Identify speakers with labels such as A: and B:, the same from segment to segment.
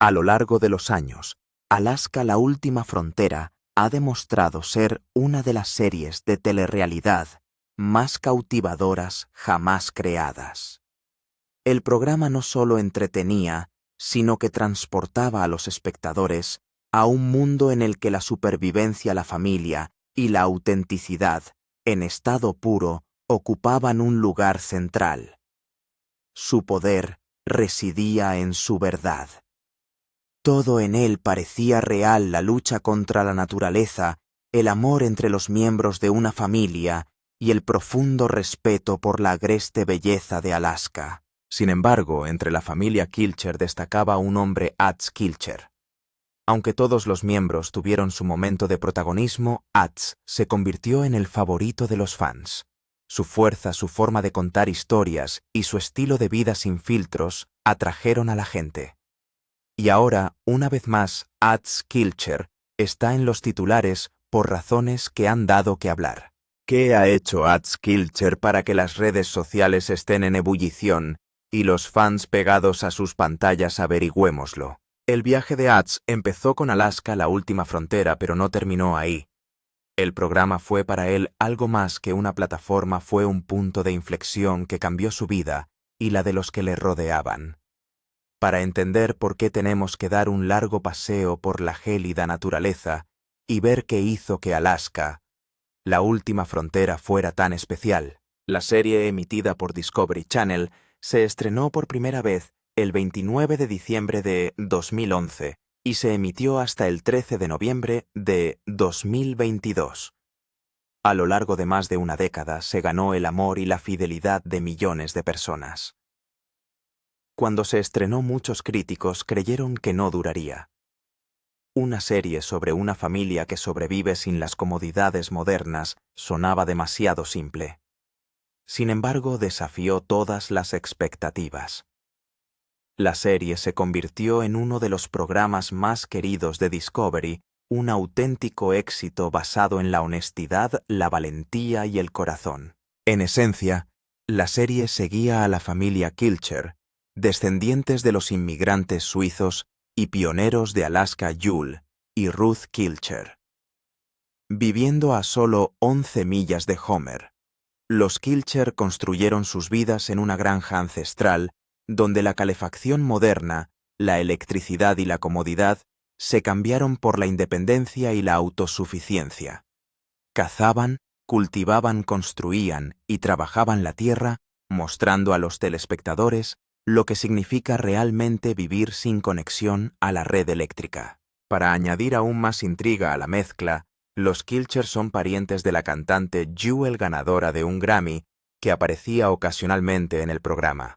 A: A lo largo de los años, Alaska, la última frontera, ha demostrado ser una de las series de telerrealidad más cautivadoras jamás creadas. El programa no solo entretenía, sino que transportaba a los espectadores a un mundo en el que la supervivencia, la familia y la autenticidad, en estado puro, ocupaban un lugar central. Su poder residía en su verdad. Todo en él parecía real: la lucha contra la naturaleza, el amor entre los miembros de una familia y el profundo respeto por la agreste belleza de Alaska. Sin embargo, entre la familia Kilcher destacaba un hombre, Ats Kilcher. Aunque todos los miembros tuvieron su momento de protagonismo, Ats se convirtió en el favorito de los fans. Su fuerza, su forma de contar historias y su estilo de vida sin filtros atrajeron a la gente. Y ahora, una vez más, Ats Kilcher está en los titulares por razones que han dado que hablar. ¿Qué ha hecho Ats Kilcher para que las redes sociales estén en ebullición y los fans pegados a sus pantallas? Averigüémoslo. El viaje de Ats empezó con Alaska, la última frontera, pero no terminó ahí. El programa fue para él algo más que una plataforma, fue un punto de inflexión que cambió su vida y la de los que le rodeaban. Para entender por qué tenemos que dar un largo paseo por la gélida naturaleza y ver qué hizo que Alaska, la última frontera, fuera tan especial. La serie, emitida por Discovery Channel, se estrenó por primera vez el 29 de diciembre de 2011 y se emitió hasta el 13 de noviembre de 2022. A lo largo de más de una década se ganó el amor y la fidelidad de millones de personas. Cuando se estrenó, muchos críticos creyeron que no duraría. Una serie sobre una familia que sobrevive sin las comodidades modernas sonaba demasiado simple. Sin embargo, desafió todas las expectativas. La serie se convirtió en uno de los programas más queridos de Discovery, un auténtico éxito basado en la honestidad, la valentía y el corazón. En esencia, la serie seguía a la familia Kilcher, descendientes de los inmigrantes suizos y pioneros de Alaska, Jules y Ruth Kilcher. Viviendo a solo 11 millas de Homer, los Kilcher construyeron sus vidas en una granja ancestral donde la calefacción moderna, la electricidad y la comodidad se cambiaron por la independencia y la autosuficiencia. Cazaban, cultivaban, construían y trabajaban la tierra, mostrando a los telespectadores lo que significa realmente vivir sin conexión a la red eléctrica. Para añadir aún más intriga a la mezcla, los Kilcher son parientes de la cantante Jewel, ganadora de un Grammy, que aparecía ocasionalmente en el programa.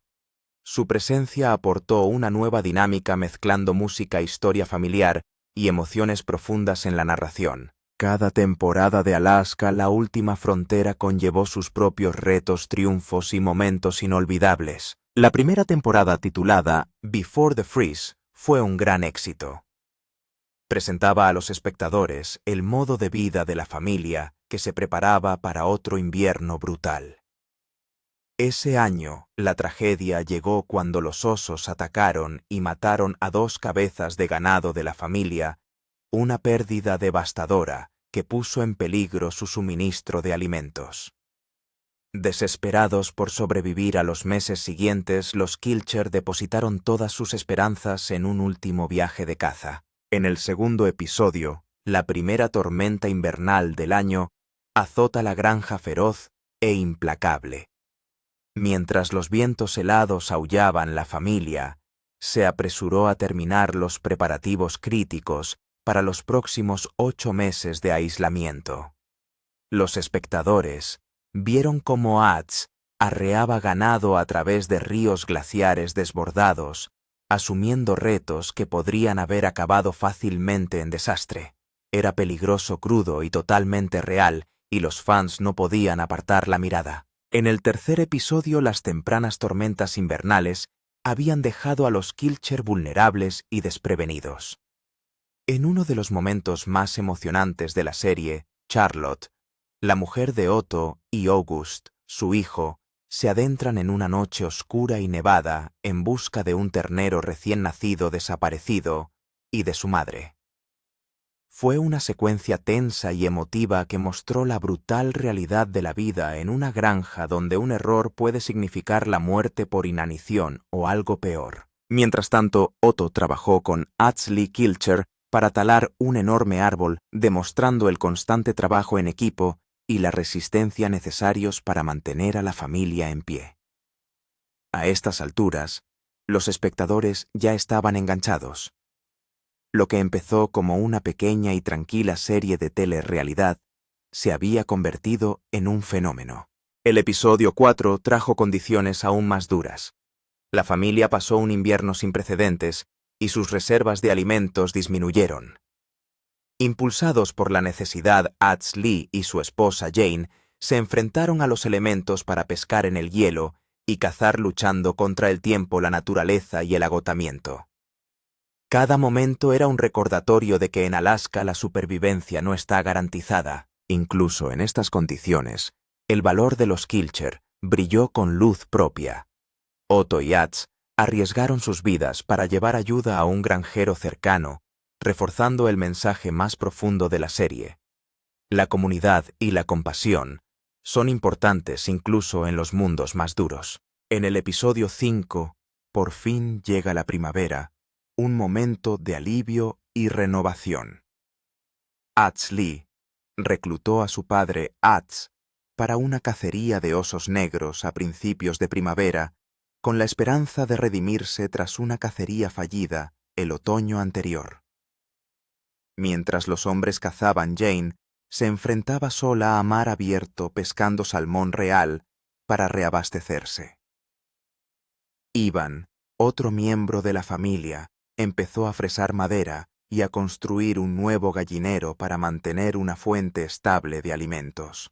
A: Su presencia aportó una nueva dinámica, mezclando música, historia familiar y emociones profundas en la narración. Cada temporada de Alaska, la última frontera, conllevó sus propios retos, triunfos y momentos inolvidables. La primera temporada, titulada Before the Freeze, fue un gran éxito. Presentaba a los espectadores el modo de vida de la familia que se preparaba para otro invierno brutal. Ese año, la tragedia llegó cuando los osos atacaron y mataron a 2 cabezas de ganado de la familia, una pérdida devastadora que puso en peligro su suministro de alimentos. Desesperados por sobrevivir a los meses siguientes, los Kilcher depositaron todas sus esperanzas en un último viaje de caza. En el segundo episodio, la primera tormenta invernal del año azota la granja feroz e implacable. Mientras los vientos helados aullaban, la familia se apresuró a terminar los preparativos críticos para los próximos 8 meses de aislamiento. Los espectadores vieron cómo Ats arreaba ganado a través de ríos glaciares desbordados, asumiendo retos que podrían haber acabado fácilmente en desastre. Era peligroso, crudo y totalmente real, y los fans no podían apartar la mirada. En el tercer episodio, las tempranas tormentas invernales habían dejado a los Kilcher vulnerables y desprevenidos. En uno de los momentos más emocionantes de la serie, Charlotte, la mujer de Otto y August, su hijo, se adentran en una noche oscura y nevada en busca de un ternero recién nacido desaparecido y de su madre. Fue una secuencia tensa y emotiva que mostró la brutal realidad de la vida en una granja donde un error puede significar la muerte por inanición o algo peor. Mientras tanto, Otto trabajó con Lee Kilcher para talar un enorme árbol, demostrando el constante trabajo en equipo y la resistencia necesarios para mantener a la familia en pie. A estas alturas, los espectadores ya estaban enganchados. Lo que empezó como una pequeña y tranquila serie de telerrealidad se había convertido en un fenómeno. El episodio 4 trajo condiciones aún más duras. La familia pasó un invierno sin precedentes y sus reservas de alimentos disminuyeron. Impulsados por la necesidad, Lee y su esposa Jane se enfrentaron a los elementos para pescar en el hielo y cazar luchando contra el tiempo, la naturaleza y el agotamiento. Cada momento era un recordatorio de que en Alaska la supervivencia no está garantizada. Incluso en estas condiciones, el valor de los Kilcher brilló con luz propia. Otto y arriesgaron sus vidas para llevar ayuda a un granjero cercano, reforzando el mensaje más profundo de la serie. La comunidad y la compasión son importantes incluso en los mundos más duros. En el episodio 5, por fin llega la primavera, un momento de alivio y renovación. Lee reclutó a su padre para una cacería de osos negros a principios de primavera, con la esperanza de redimirse tras una cacería fallida el otoño anterior. Mientras los hombres cazaban, Jane se enfrentaba sola a mar abierto pescando salmón real para reabastecerse. Ivan, otro miembro de la familia, empezó a fresar madera y a construir un nuevo gallinero para mantener una fuente estable de alimentos.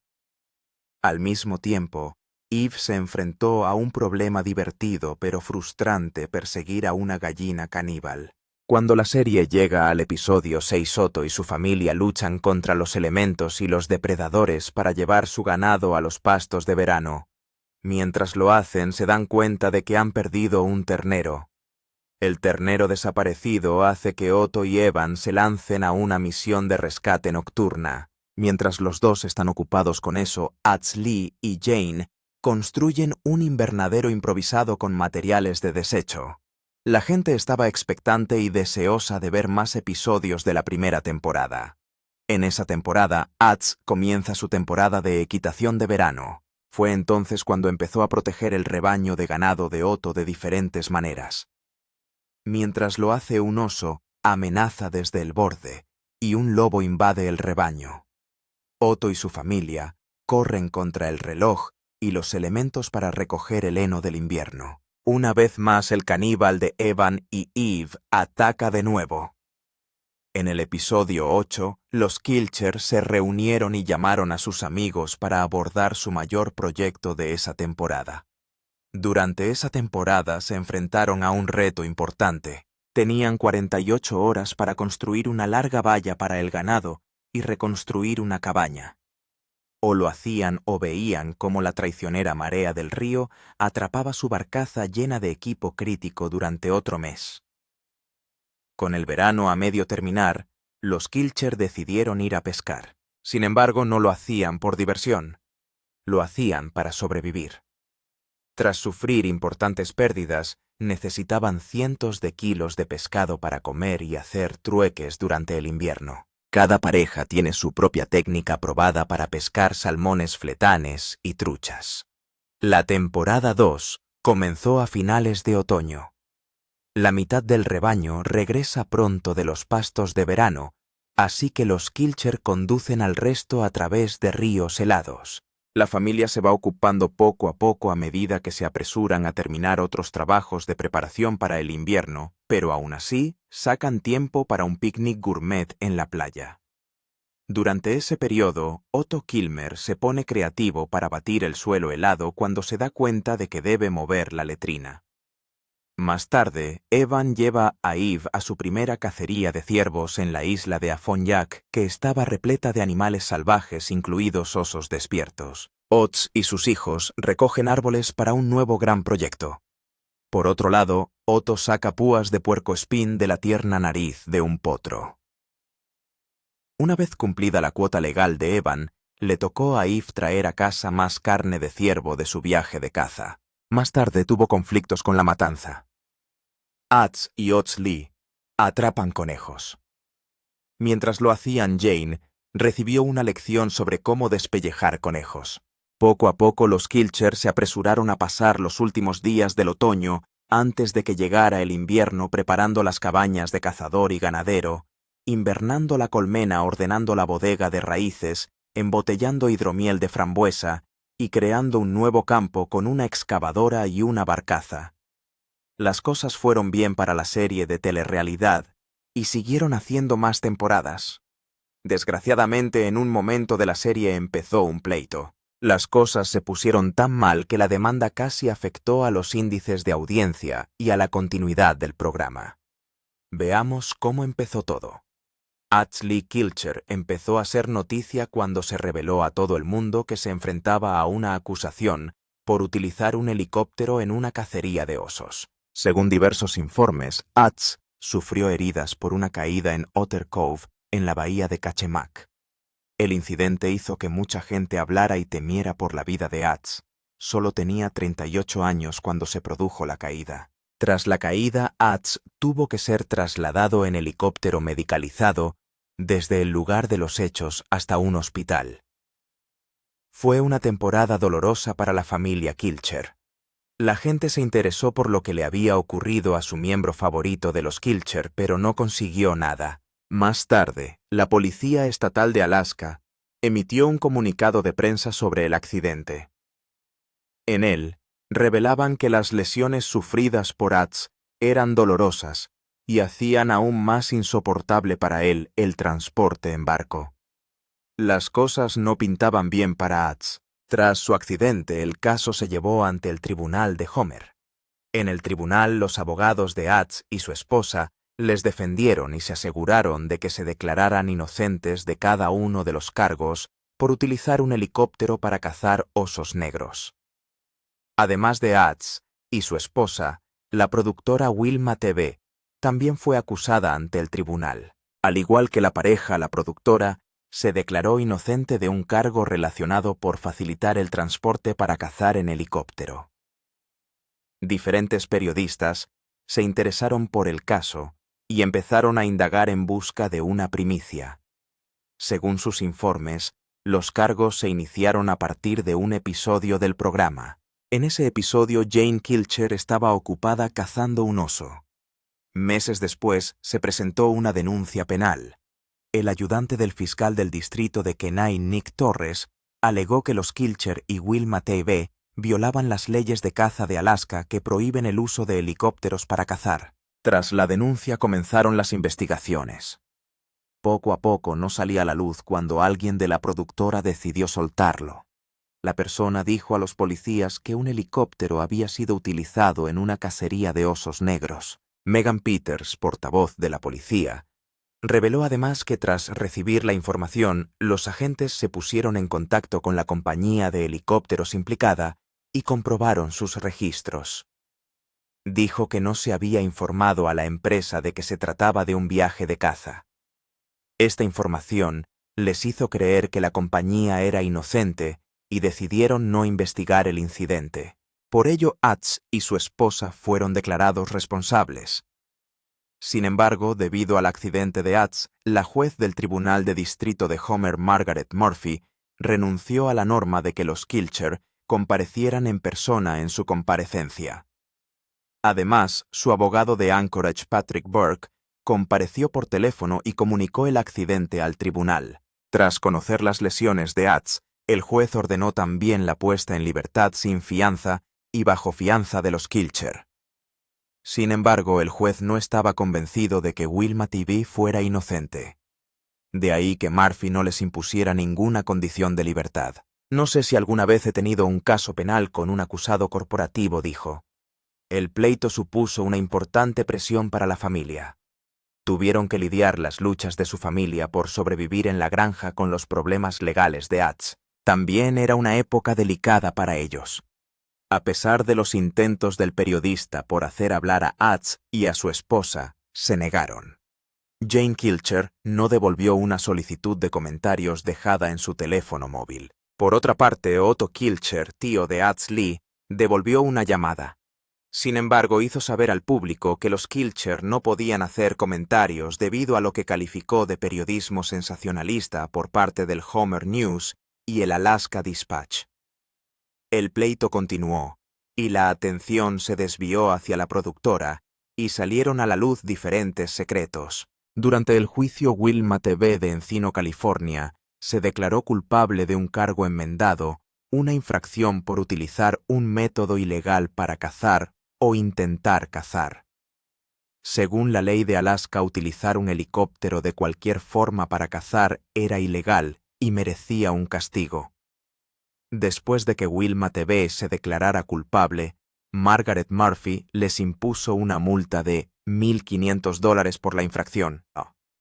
A: Al mismo tiempo, Eve se enfrentó a un problema divertido pero frustrante: perseguir a una gallina caníbal. Cuando la serie llega al episodio 6, Otto y su familia luchan contra los elementos y los depredadores para llevar su ganado a los pastos de verano. Mientras lo hacen, se dan cuenta de que han perdido un ternero. El ternero desaparecido hace que Otto y Evan se lancen a una misión de rescate nocturna. Mientras los dos están ocupados con eso, Lee y Jane construyen un invernadero improvisado con materiales de desecho. La gente estaba expectante y deseosa de ver más episodios de la primera temporada. En esa temporada, comienza su temporada de equitación de verano. Fue entonces cuando empezó a proteger el rebaño de ganado de Otto de diferentes maneras. Mientras lo hace, un oso amenaza desde el borde y un lobo invade el rebaño. Otto y su familia corren contra el reloj y los elementos para recoger el heno del invierno. Una vez más, el caníbal de Evan y Eve ataca de nuevo. En el episodio 8, los Kilcher se reunieron y llamaron a sus amigos para abordar su mayor proyecto de esa temporada. Durante esa temporada se enfrentaron a un reto importante. Tenían 48 horas para construir una larga valla para el ganado y reconstruir una cabaña. O lo hacían o veían cómo la traicionera marea del río atrapaba su barcaza llena de equipo crítico durante otro mes. Con el verano a medio terminar, los Kilcher decidieron ir a pescar. Sin embargo, no lo hacían por diversión. Lo hacían para sobrevivir. Tras sufrir importantes pérdidas, necesitaban cientos de kilos de pescado para comer y hacer trueques durante el invierno. Cada pareja tiene su propia técnica probada para pescar salmones, fletanes y truchas. La temporada 2 comenzó a finales de otoño. La mitad del rebaño regresa pronto de los pastos de verano, así que los Kilcher conducen al resto a través de ríos helados. La familia se va ocupando poco a poco a medida que se apresuran a terminar otros trabajos de preparación para el invierno, pero aún así sacan tiempo para un picnic gourmet en la playa. Durante ese periodo, Otto Kilmer se pone creativo para batir el suelo helado cuando se da cuenta de que debe mover la letrina. Más tarde, Evan lleva a Eve a su primera cacería de ciervos en la isla de Afon Yak, que estaba repleta de animales salvajes, incluidos osos despiertos. Oz y sus hijos recogen árboles para un nuevo gran proyecto. Por otro lado, Otto saca púas de puercoespín de la tierna nariz de un potro. Una vez cumplida la cuota legal de Evan, le tocó a Eve traer a casa más carne de ciervo de su viaje de caza. Más tarde tuvo conflictos con la matanza. Atz y Oz Lee atrapan conejos. Mientras lo hacían, Jane recibió una lección sobre cómo despellejar conejos. Poco a poco los Kilcher se apresuraron a pasar los últimos días del otoño antes de que llegara el invierno, preparando las cabañas de cazador y ganadero, invernando la colmena, ordenando la bodega de raíces, embotellando hidromiel de frambuesa y creando un nuevo campo con una excavadora y una barcaza. Las cosas fueron bien para la serie de telerrealidad y siguieron haciendo más temporadas. Desgraciadamente, en un momento de la serie empezó un pleito. Las cosas se pusieron tan mal que la demanda casi afectó a los índices de audiencia y a la continuidad del programa. Veamos cómo empezó todo. Atz Lee Kilcher empezó a ser noticia cuando se reveló a todo el mundo que se enfrentaba a una acusación por utilizar un helicóptero en una cacería de osos. Según diversos informes, Atz sufrió heridas por una caída en Otter Cove, en la bahía de Cachemac. El incidente hizo que mucha gente hablara y temiera por la vida de Atz. Solo tenía 38 años cuando se produjo la caída. Tras la caída, Atz tuvo que ser trasladado en helicóptero medicalizado desde el lugar de los hechos hasta un hospital. Fue una temporada dolorosa para la familia Kilcher. La gente se interesó por lo que le había ocurrido a su miembro favorito de los Kilcher, pero no consiguió nada. Más tarde, la Policía Estatal de Alaska emitió un comunicado de prensa sobre el accidente. En él, revelaban que las lesiones sufridas por Atz eran dolorosas y hacían aún más insoportable para él el transporte en barco. Las cosas no pintaban bien para Atz. Tras su accidente, el caso se llevó ante el tribunal de Homer. En el tribunal, los abogados de Atz y su esposa les defendieron y se aseguraron de que se declararan inocentes de cada uno de los cargos por utilizar un helicóptero para cazar osos negros. Además de Atz y su esposa, la productora Wilma TV también fue acusada ante el tribunal. Al igual que la pareja, la productora se declaró inocente de un cargo relacionado por facilitar el transporte para cazar en helicóptero. Diferentes periodistas se interesaron por el caso y empezaron a indagar en busca de una primicia. Según sus informes, los cargos se iniciaron a partir de un episodio del programa. En ese episodio, Jane Kilcher estaba ocupada cazando un oso. Meses después, se presentó una denuncia penal. El ayudante del fiscal del distrito de Kenai, Nick Torres, alegó que los Kilcher y Wilma TV violaban las leyes de caza de Alaska que prohíben el uso de helicópteros para cazar. Tras la denuncia comenzaron las investigaciones. Poco a poco no salía a la luz cuando alguien de la productora decidió soltarlo. La persona dijo a los policías que un helicóptero había sido utilizado en una cacería de osos negros. Megan Peters, portavoz de la policía, reveló además que tras recibir la información, los agentes se pusieron en contacto con la compañía de helicópteros implicada y comprobaron sus registros. Dijo que no se había informado a la empresa de que se trataba de un viaje de caza. Esta información les hizo creer que la compañía era inocente y decidieron no investigar el incidente. Por ello, Atz y su esposa fueron declarados responsables. Sin embargo, debido al accidente de Atz, la juez del Tribunal de Distrito de Homer, Margaret Murphy, renunció a la norma de que los Kilcher comparecieran en persona en su comparecencia. Además, su abogado de Anchorage, Patrick Burke, compareció por teléfono y comunicó el accidente al tribunal. Tras conocer las lesiones de Atz, el juez ordenó también la puesta en libertad sin fianza y bajo fianza de los Kilcher. Sin embargo, el juez no estaba convencido de que Wilma TV fuera inocente. De ahí que Murphy no les impusiera ninguna condición de libertad. No sé si alguna vez he tenido un caso penal con un acusado corporativo, dijo. El pleito supuso una importante presión para la familia. Tuvieron que lidiar las luchas de su familia por sobrevivir en la granja con los problemas legales de Atz. También era una época delicada para ellos. A pesar de los intentos del periodista por hacer hablar a Ads y a su esposa, se negaron. Jane Kilcher no devolvió una solicitud de comentarios dejada en su teléfono móvil. Por otra parte, Otto Kilcher, tío de Ads Lee, devolvió una llamada. Sin embargo, hizo saber al público que los Kilcher no podían hacer comentarios debido a lo que calificó de periodismo sensacionalista por parte del Homer News y el Alaska Dispatch. El pleito continuó, y la atención se desvió hacia la productora, y salieron a la luz diferentes secretos. Durante el juicio Wilma TV de Encino, California, se declaró culpable de un cargo enmendado, una infracción por utilizar un método ilegal para cazar o intentar cazar. Según la ley de Alaska, utilizar un helicóptero de cualquier forma para cazar era ilegal y merecía un castigo. Después de que Wilma TV se declarara culpable, Margaret Murphy les impuso una multa de $1,500 por la infracción.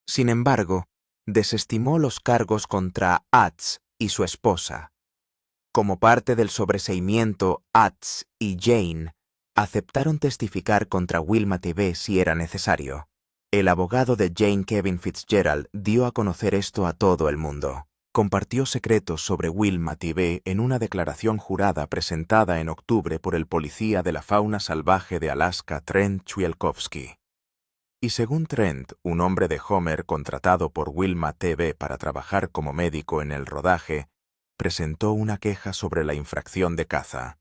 A: Sin embargo, desestimó los cargos contra Ads y su esposa. Como parte del sobreseimiento, Ads y Jane aceptaron testificar contra Wilma TV si era necesario. El abogado de Jane, Kevin Fitzgerald, dio a conocer esto a todo el mundo. Compartió secretos sobre Wilma TV en una declaración jurada presentada en octubre por el policía de la fauna salvaje de Alaska, Trent Chwielkowski. Y según Trent, un hombre de Homer contratado por Wilma TV para trabajar como médico en el rodaje, presentó una queja sobre la infracción de caza.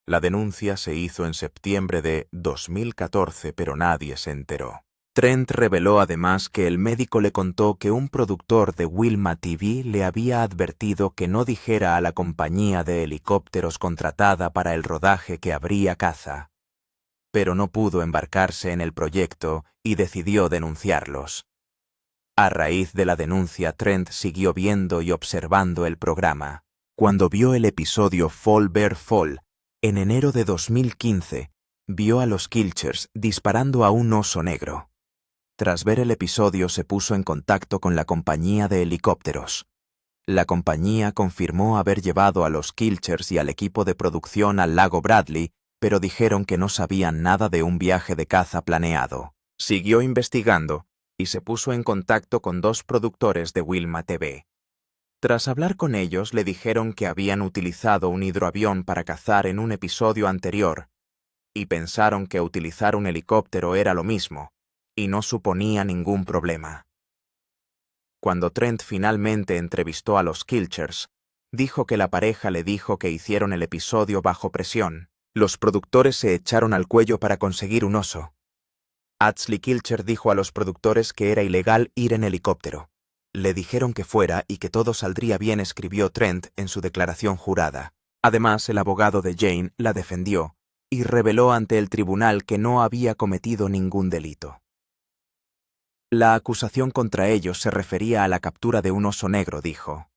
A: La denuncia se hizo en septiembre de 2014, pero nadie se enteró. Trent reveló además que el médico le contó que un productor de Wilma TV le había advertido que no dijera a la compañía de helicópteros contratada para el rodaje que habría caza. Pero no pudo embarcarse en el proyecto y decidió denunciarlos. A raíz de la denuncia, Trent siguió viendo y observando el programa. Cuando vio el episodio Fall Bear Fall, en enero de 2015, vio a los Kilchers disparando a un oso negro. Tras ver el episodio, se puso en contacto con la compañía de helicópteros. La compañía confirmó haber llevado a los Kilchers y al equipo de producción al lago Bradley, pero dijeron que no sabían nada de un viaje de caza planeado. Siguió investigando y se puso en contacto con dos productores de Wilma TV. Tras hablar con ellos, le dijeron que habían utilizado un hidroavión para cazar en un episodio anterior, y pensaron que utilizar un helicóptero era lo mismo, y no suponía ningún problema. Cuando Trent finalmente entrevistó a los Kilchers, dijo que la pareja le dijo que hicieron el episodio bajo presión. Los productores se echaron al cuello para conseguir un oso. Adsley Kilcher dijo a los productores que era ilegal ir en helicóptero. Le dijeron que fuera y que todo saldría bien, escribió Trent en su declaración jurada. Además, el abogado de Jane la defendió y reveló ante el tribunal que no había cometido ningún delito. La acusación contra ellos se refería a la captura de un oso negro, dijo.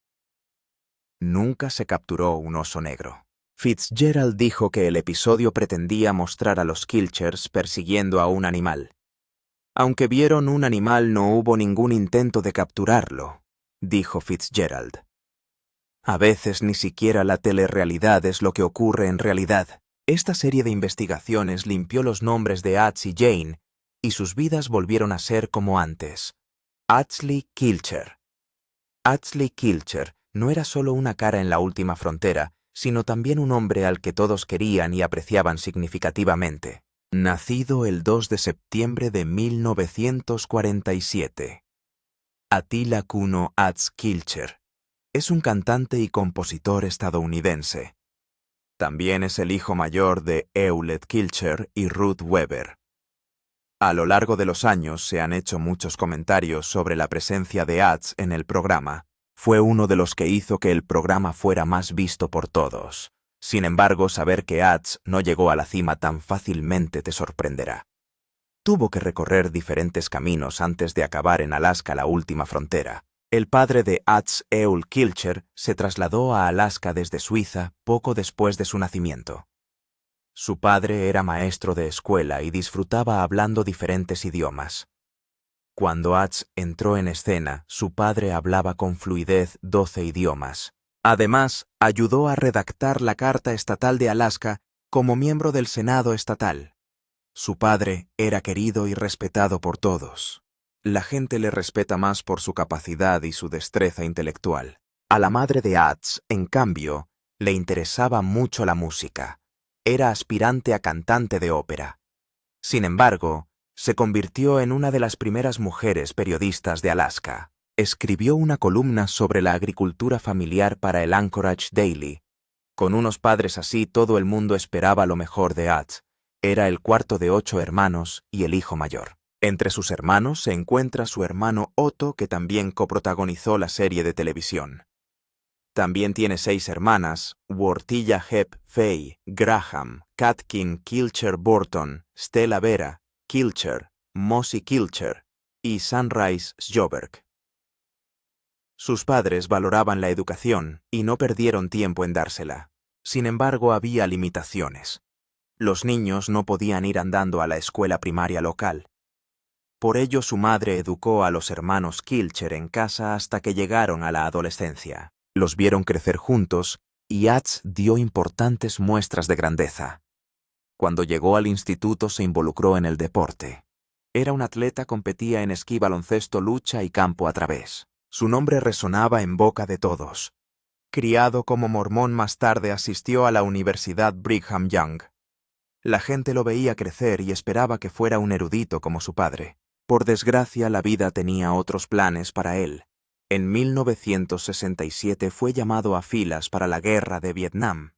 A: Nunca se capturó un oso negro. Fitzgerald dijo que el episodio pretendía mostrar a los Kilchers persiguiendo a un animal. Aunque vieron un animal, no hubo ningún intento de capturarlo, dijo Fitzgerald. A veces ni siquiera la telerrealidad es lo que ocurre en realidad. Esta serie de investigaciones limpió los nombres de Ads y Jane, y sus vidas volvieron a ser como antes. Adsley Kilcher. Adsley Kilcher no era solo una cara en la última frontera, sino también un hombre al que todos querían y apreciaban significativamente. Nacido el 2 de septiembre de 1947. Attila Kuno Ads Kilcher es un cantante y compositor estadounidense. También es el hijo mayor de Hewlett Kilcher y Ruth Weber. A lo largo de los años se han hecho muchos comentarios sobre la presencia de Ads en el programa. Fue uno de los que hizo que el programa fuera más visto por todos. Sin embargo, saber que Ads no llegó a la cima tan fácilmente te sorprenderá. Tuvo que recorrer diferentes caminos antes de acabar en Alaska, la última frontera. El padre de Ads, Eul Kilcher, se trasladó a Alaska desde Suiza poco después de su nacimiento. Su padre era maestro de escuela y disfrutaba hablando diferentes idiomas. Cuando Ads entró en escena, su padre hablaba con fluidez 12 idiomas. Además, ayudó a redactar la Carta Estatal de Alaska como miembro del Senado Estatal. Su padre era querido y respetado por todos. La gente le respeta más por su capacidad y su destreza intelectual. A la madre de Atz, en cambio, le interesaba mucho la música. Era aspirante a cantante de ópera. Sin embargo, se convirtió en una de las primeras mujeres periodistas de Alaska. Escribió una columna sobre la agricultura familiar para el Anchorage Daily. Con unos padres así, todo el mundo esperaba lo mejor de Atz. Era el cuarto de 8 hermanos y el hijo mayor. Entre sus hermanos se encuentra su hermano Otto, que también coprotagonizó la serie de televisión. También tiene 6 hermanas: Wortilla Hep Fay, Graham, Katkin Kilcher Burton, Stella Vera Kilcher, Mossy Kilcher y Sunrise Sjoberg. Sus padres valoraban la educación y no perdieron tiempo en dársela. Sin embargo, había limitaciones. Los niños no podían ir andando a la escuela primaria local. Por ello, su madre educó a los hermanos Kilcher en casa hasta que llegaron a la adolescencia. Los vieron crecer juntos y Atz dio importantes muestras de grandeza. Cuando llegó al instituto se involucró en el deporte. Era un atleta, competía en esquí, baloncesto, lucha y campo a través. Su nombre resonaba en boca de todos. Criado como mormón, más tarde asistió a la Universidad Brigham Young. La gente lo veía crecer y esperaba que fuera un erudito como su padre. Por desgracia, la vida tenía otros planes para él. En 1967 fue llamado a filas para la guerra de Vietnam.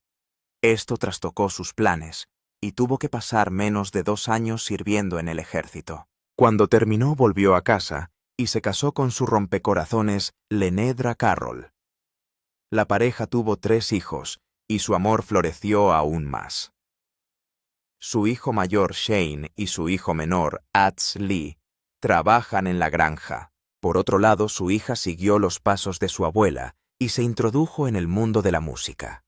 A: Esto trastocó sus planes y tuvo que pasar menos de 2 años sirviendo en el ejército. Cuando terminó, volvió a casa y se casó con su rompecorazones Lenedra Carroll. La pareja tuvo 3 hijos y su amor floreció aún más. Su hijo mayor Shane y su hijo menor Atz Lee trabajan en la granja. Por otro lado, su hija siguió los pasos de su abuela y se introdujo en el mundo de la música.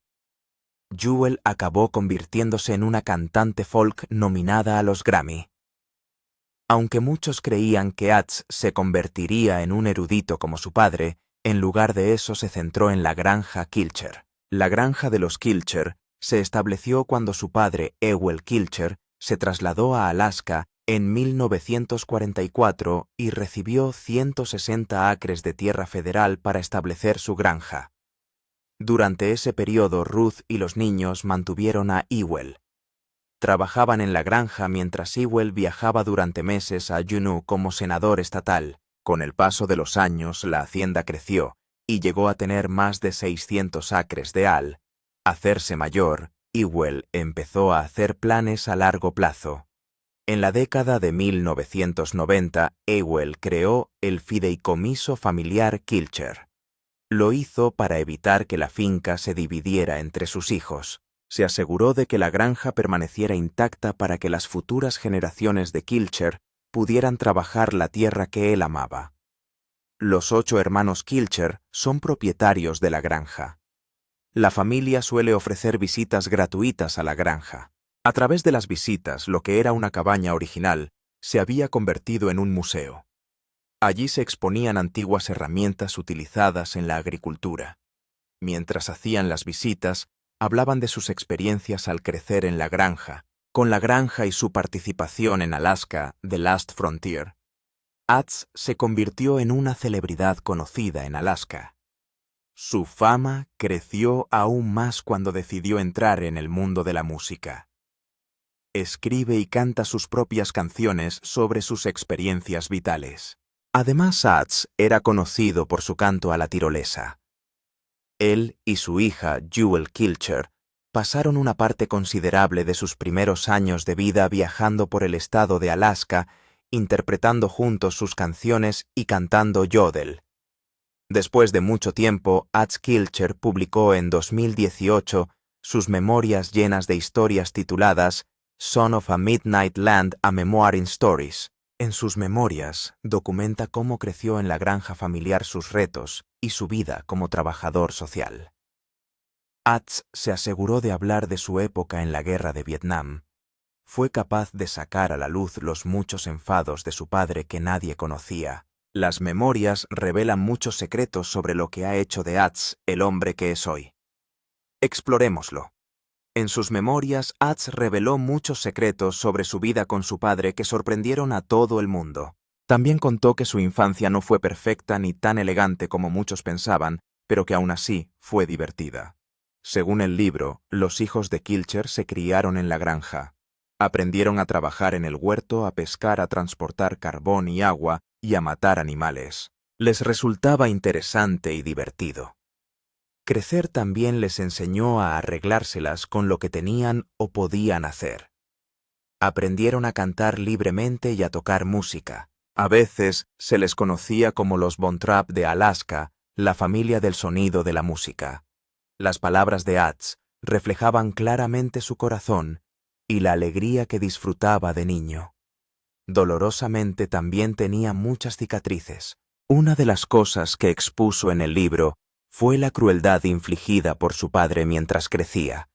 A: Jewel acabó convirtiéndose en una cantante folk nominada a los Grammy. Aunque muchos creían que Atz se convertiría en un erudito como su padre, en lugar de eso se centró en la granja Kilcher. La granja de los Kilcher se estableció cuando su padre, Ewell Kilcher, se trasladó a Alaska en 1944 y recibió 160 acres de tierra federal para establecer su granja. Durante ese periodo, Ruth y los niños mantuvieron a Ewell. Trabajaban en la granja mientras Ewell viajaba durante meses a Juneau como senador estatal. Con el paso de los años, la hacienda creció y llegó a tener más de 600 acres de Al hacerse mayor, Ewell empezó a hacer planes a largo plazo. En la década de 1990, Ewell creó el fideicomiso familiar Kilcher. Lo hizo para evitar que la finca se dividiera entre sus hijos. Se aseguró de que la granja permaneciera intacta para que las futuras generaciones de Kilcher pudieran trabajar la tierra que él amaba. Los 8 hermanos Kilcher son propietarios de la granja. La familia suele ofrecer visitas gratuitas a la granja. A través de las visitas, lo que era una cabaña original se había convertido en un museo. Allí se exponían antiguas herramientas utilizadas en la agricultura. Mientras hacían las visitas, hablaban de sus experiencias al crecer en la granja, con la granja y su participación en Alaska, The Last Frontier. Atz se convirtió en una celebridad conocida en Alaska. Su fama creció aún más cuando decidió entrar en el mundo de la música. Escribe y canta sus propias canciones sobre sus experiencias vitales. Además, Atz era conocido por su canto a la tirolesa. Él y su hija, Jewel Kilcher, pasaron una parte considerable de sus primeros años de vida viajando por el estado de Alaska, interpretando juntos sus canciones y cantando yodel. Después de mucho tiempo, Atz Kilcher publicó en 2018 sus memorias llenas de historias tituladas Son of a Midnight Land, a Memoir in Stories. En sus memorias, documenta cómo creció en la granja familiar, sus retos y su vida como trabajador social. Atz se aseguró de hablar de su época en la guerra de Vietnam. Fue capaz de sacar a la luz los muchos enfados de su padre que nadie conocía. Las memorias revelan muchos secretos sobre lo que ha hecho de Atz el hombre que es hoy. Explorémoslo. En sus memorias, Atz reveló muchos secretos sobre su vida con su padre que sorprendieron a todo el mundo. También contó que su infancia no fue perfecta ni tan elegante como muchos pensaban, pero que aún así fue divertida. Según el libro, los hijos de Kilcher se criaron en la granja. Aprendieron a trabajar en el huerto, a pescar, a transportar carbón y agua y a matar animales. Les resultaba interesante y divertido. Crecer también les enseñó a arreglárselas con lo que tenían o podían hacer. Aprendieron a cantar libremente y a tocar música. A veces se les conocía como los Von Trapp de Alaska, la familia del sonido de la música. Las palabras de Atz reflejaban claramente su corazón y la alegría que disfrutaba de niño. Dolorosamente también tenía muchas cicatrices. Una de las cosas que expuso en el libro fue la crueldad infligida por su padre mientras crecía.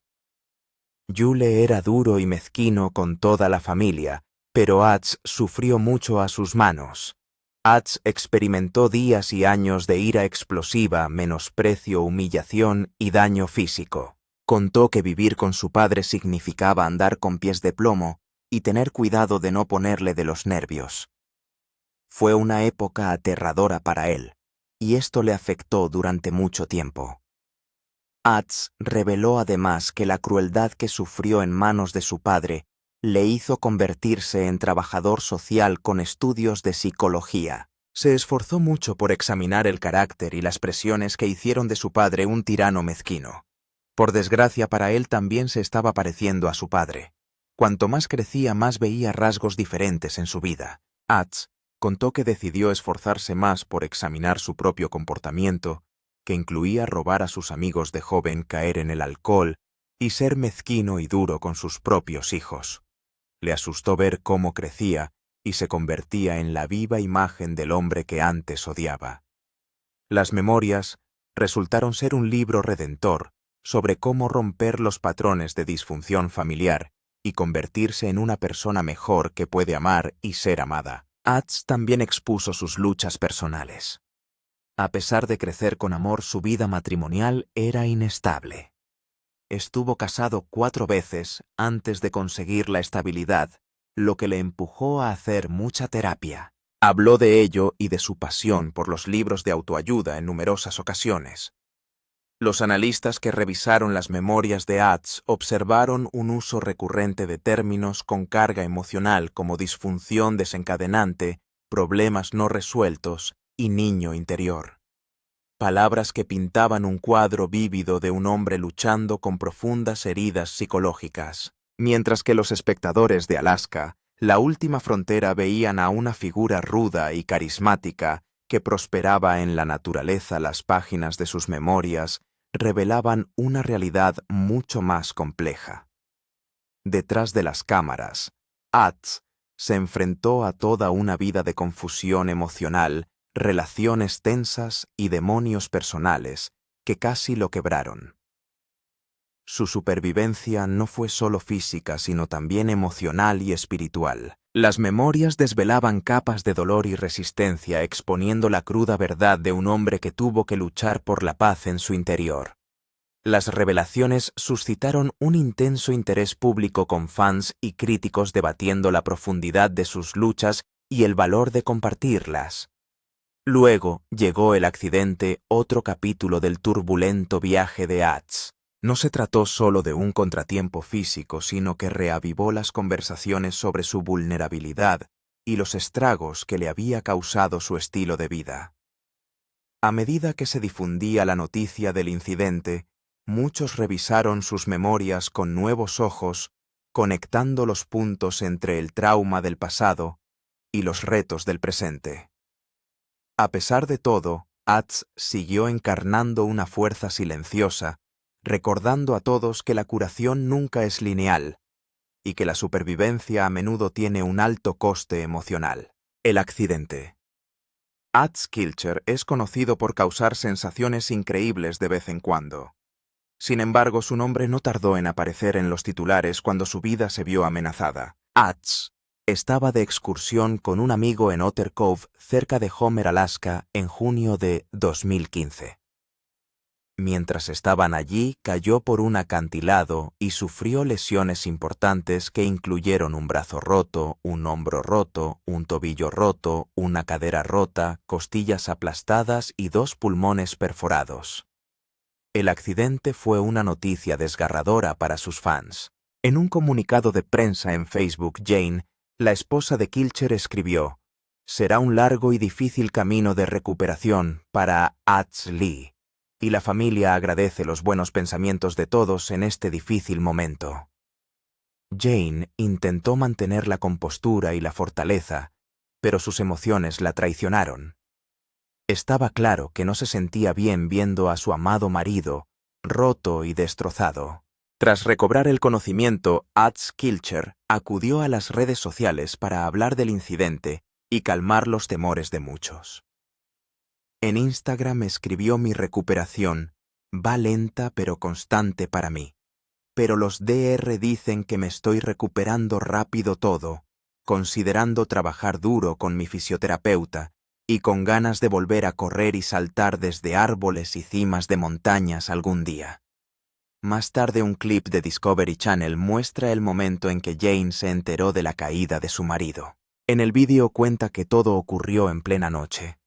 A: Yule era duro y mezquino con toda la familia, pero Atz sufrió mucho a sus manos. Atz experimentó días y años de ira explosiva, menosprecio, humillación y daño físico. Contó que vivir con su padre significaba andar con pies de plomo y tener cuidado de no ponerle de los nervios. Fue una época aterradora para él, y esto le afectó durante mucho tiempo. Atz reveló además que la crueldad que sufrió en manos de su padre le hizo convertirse en trabajador social con estudios de psicología. Se esforzó mucho por examinar el carácter y las presiones que hicieron de su padre un tirano mezquino. Por desgracia para él también se estaba pareciendo a su padre. Cuanto más crecía, más veía rasgos diferentes en su vida. Atz contó que decidió esforzarse más por examinar su propio comportamiento, que incluía robar a sus amigos de joven, caer en el alcohol y ser mezquino y duro con sus propios hijos. Le asustó ver cómo crecía y se convertía en la viva imagen del hombre que antes odiaba. Las memorias resultaron ser un libro redentor sobre cómo romper los patrones de disfunción familiar y convertirse en una persona mejor que puede amar y ser amada. Atz también expuso sus luchas personales. A pesar de crecer con amor, su vida matrimonial era inestable. Estuvo casado 4 veces antes de conseguir la estabilidad, lo que le empujó a hacer mucha terapia. Habló de ello y de su pasión por los libros de autoayuda en numerosas ocasiones. Los analistas que revisaron las memorias de Atz observaron un uso recurrente de términos con carga emocional como disfunción desencadenante, problemas no resueltos y niño interior. Palabras que pintaban un cuadro vívido de un hombre luchando con profundas heridas psicológicas. Mientras que los espectadores de Alaska, la última frontera, veían a una figura ruda y carismática que prosperaba en la naturaleza, las páginas de sus memorias revelaban una realidad mucho más compleja. Detrás de las cámaras, Atz se enfrentó a toda una vida de confusión emocional, relaciones tensas y demonios personales que casi lo quebraron. Su supervivencia no fue solo física, sino también emocional y espiritual. Las memorias desvelaban capas de dolor y resistencia, exponiendo la cruda verdad de un hombre que tuvo que luchar por la paz en su interior. Las revelaciones suscitaron un intenso interés público, con fans y críticos debatiendo la profundidad de sus luchas y el valor de compartirlas. Luego llegó el accidente, otro capítulo del turbulento viaje de Atz. No se trató solo de un contratiempo físico, sino que reavivó las conversaciones sobre su vulnerabilidad y los estragos que le había causado su estilo de vida. A medida que se difundía la noticia del incidente, muchos revisaron sus memorias con nuevos ojos, conectando los puntos entre el trauma del pasado y los retos del presente. A pesar de todo, Atz siguió encarnando una fuerza silenciosa, recordando a todos que la curación nunca es lineal y que la supervivencia a menudo tiene un alto coste emocional. El accidente. Atz Kilcher es conocido por causar sensaciones increíbles de vez en cuando. Sin embargo, su nombre no tardó en aparecer en los titulares cuando su vida se vio amenazada. Atz estaba de excursión con un amigo en Otter Cove, cerca de Homer, Alaska, en junio de 2015. Mientras estaban allí, cayó por un acantilado y sufrió lesiones importantes que incluyeron un brazo roto, un hombro roto, un tobillo roto, una cadera rota, costillas aplastadas y 2 pulmones perforados. El accidente fue una noticia desgarradora para sus fans. En un comunicado de prensa en Facebook, Jane, la esposa de Kilcher, escribió: «Será un largo y difícil camino de recuperación para Atz Lee, y la familia agradece los buenos pensamientos de todos en este difícil momento». Jane intentó mantener la compostura y la fortaleza, pero sus emociones la traicionaron. Estaba claro que no se sentía bien viendo a su amado marido roto y destrozado. Tras recobrar el conocimiento, Atz Kilcher acudió a las redes sociales para hablar del incidente y calmar los temores de muchos. En Instagram escribió: «Mi recuperación va lenta pero constante para mí, pero los DR dicen que me estoy recuperando rápido todo, considerando trabajar duro con mi fisioterapeuta y con ganas de volver a correr y saltar desde árboles y cimas de montañas algún día». Más tarde, un clip de Discovery Channel muestra el momento en que Jane se enteró de la caída de su marido. En el vídeo cuenta que todo ocurrió en plena noche.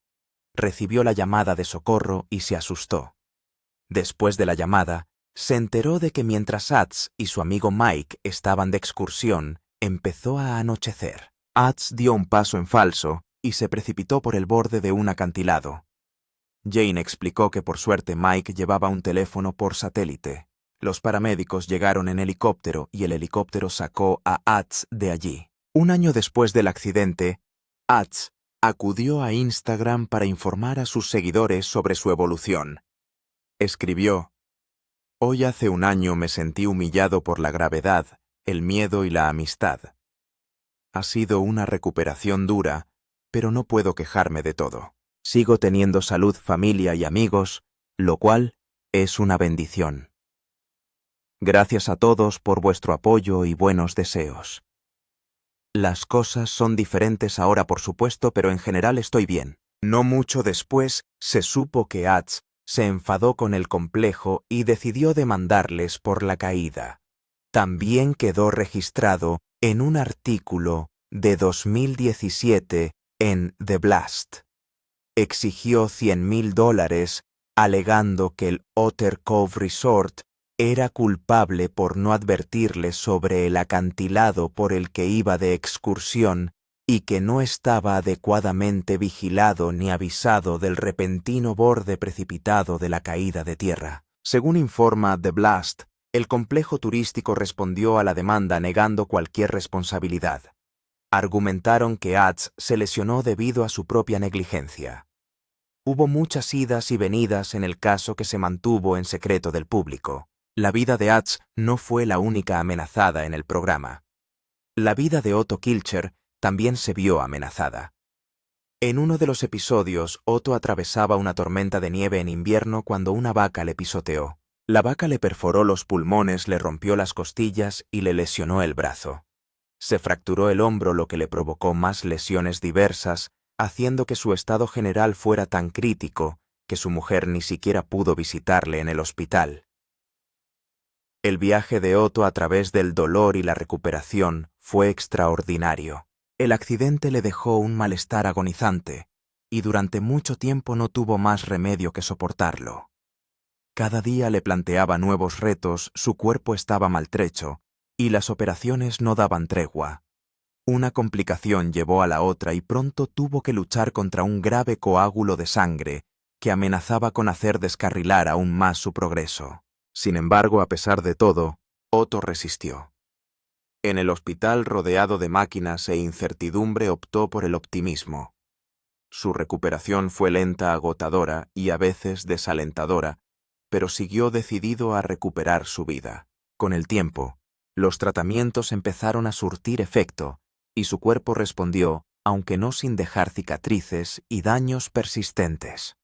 A: Recibió la llamada de socorro y se asustó. Después de la llamada, se enteró de que mientras Atz y su amigo Mike estaban de excursión, empezó a anochecer. Atz dio un paso en falso y se precipitó por el borde de un acantilado. Jane explicó que por suerte Mike llevaba un teléfono por satélite. Los paramédicos llegaron en helicóptero y el helicóptero sacó a Atz de allí. Un año después del accidente, Atz acudió a Instagram para informar a sus seguidores sobre su evolución. Escribió: «Hoy hace un año me sentí humillado por la gravedad, el miedo y la amistad. Ha sido una recuperación dura, pero no puedo quejarme de todo. Sigo teniendo salud, familia y amigos, lo cual es una bendición. Gracias a todos por vuestro apoyo y buenos deseos. Las cosas son diferentes ahora, por supuesto, pero en general estoy bien». No mucho después, se supo que Atz se enfadó con el complejo y decidió demandarles por la caída. También quedó registrado en un artículo de 2017 en The Blast. Exigió $100,000, alegando que el Otter Cove Resort era culpable por no advertirles sobre el acantilado por el que iba de excursión y que no estaba adecuadamente vigilado ni avisado del repentino borde precipitado de la caída de tierra. Según informa The Blast, el complejo turístico respondió a la demanda negando cualquier responsabilidad. Argumentaron que Atz se lesionó debido a su propia negligencia. Hubo muchas idas y venidas en el caso, que se mantuvo en secreto del público. La vida de Atz no fue la única amenazada en el programa. La vida de Otto Kilcher también se vio amenazada. En uno de los episodios, Otto atravesaba una tormenta de nieve en invierno cuando una vaca le pisoteó. La vaca le perforó los pulmones, le rompió las costillas y le lesionó el brazo. Se fracturó el hombro, lo que le provocó más lesiones diversas, haciendo que su estado general fuera tan crítico que su mujer ni siquiera pudo visitarle en el hospital. El viaje de Otto a través del dolor y la recuperación fue extraordinario. El accidente le dejó un malestar agonizante, y durante mucho tiempo no tuvo más remedio que soportarlo. Cada día le planteaba nuevos retos, su cuerpo estaba maltrecho, y las operaciones no daban tregua. Una complicación llevó a la otra y pronto tuvo que luchar contra un grave coágulo de sangre que amenazaba con hacer descarrilar aún más su progreso. Sin embargo, a pesar de todo, Otto resistió. En el hospital, rodeado de máquinas e incertidumbre, optó por el optimismo. Su recuperación fue lenta, agotadora y a veces desalentadora, pero siguió decidido a recuperar su vida. Con el tiempo, los tratamientos empezaron a surtir efecto y su cuerpo respondió, aunque no sin dejar cicatrices y daños persistentes.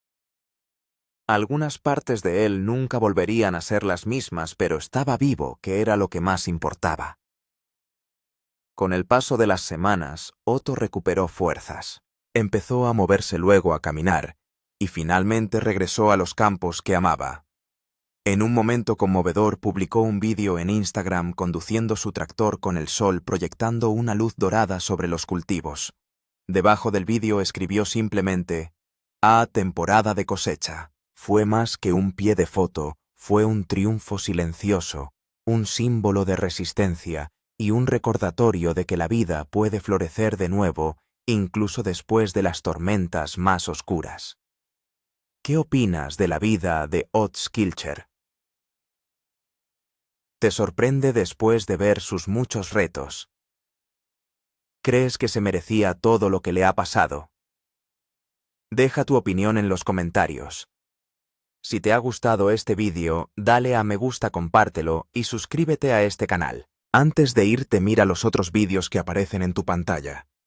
A: Algunas partes de él nunca volverían a ser las mismas, pero estaba vivo, que era lo que más importaba. Con el paso de las semanas, Otto recuperó fuerzas. Empezó a moverse luego a caminar, y finalmente regresó a los campos que amaba. En un momento conmovedor publicó un vídeo en Instagram conduciendo su tractor con el sol proyectando una luz dorada sobre los cultivos. Debajo del vídeo escribió simplemente: temporada de cosecha. Fue más que un pie de foto, fue un triunfo silencioso, un símbolo de resistencia y un recordatorio de que la vida puede florecer de nuevo, incluso después de las tormentas más oscuras. ¿Qué opinas de la vida de Otto Skilcher? ¿Te sorprende después de ver sus muchos retos? ¿Crees que se merecía todo lo que le ha pasado? Deja tu opinión en los comentarios. Si te ha gustado este vídeo, dale a me gusta, compártelo y suscríbete a este canal. Antes de irte, mira los otros vídeos que aparecen en tu pantalla.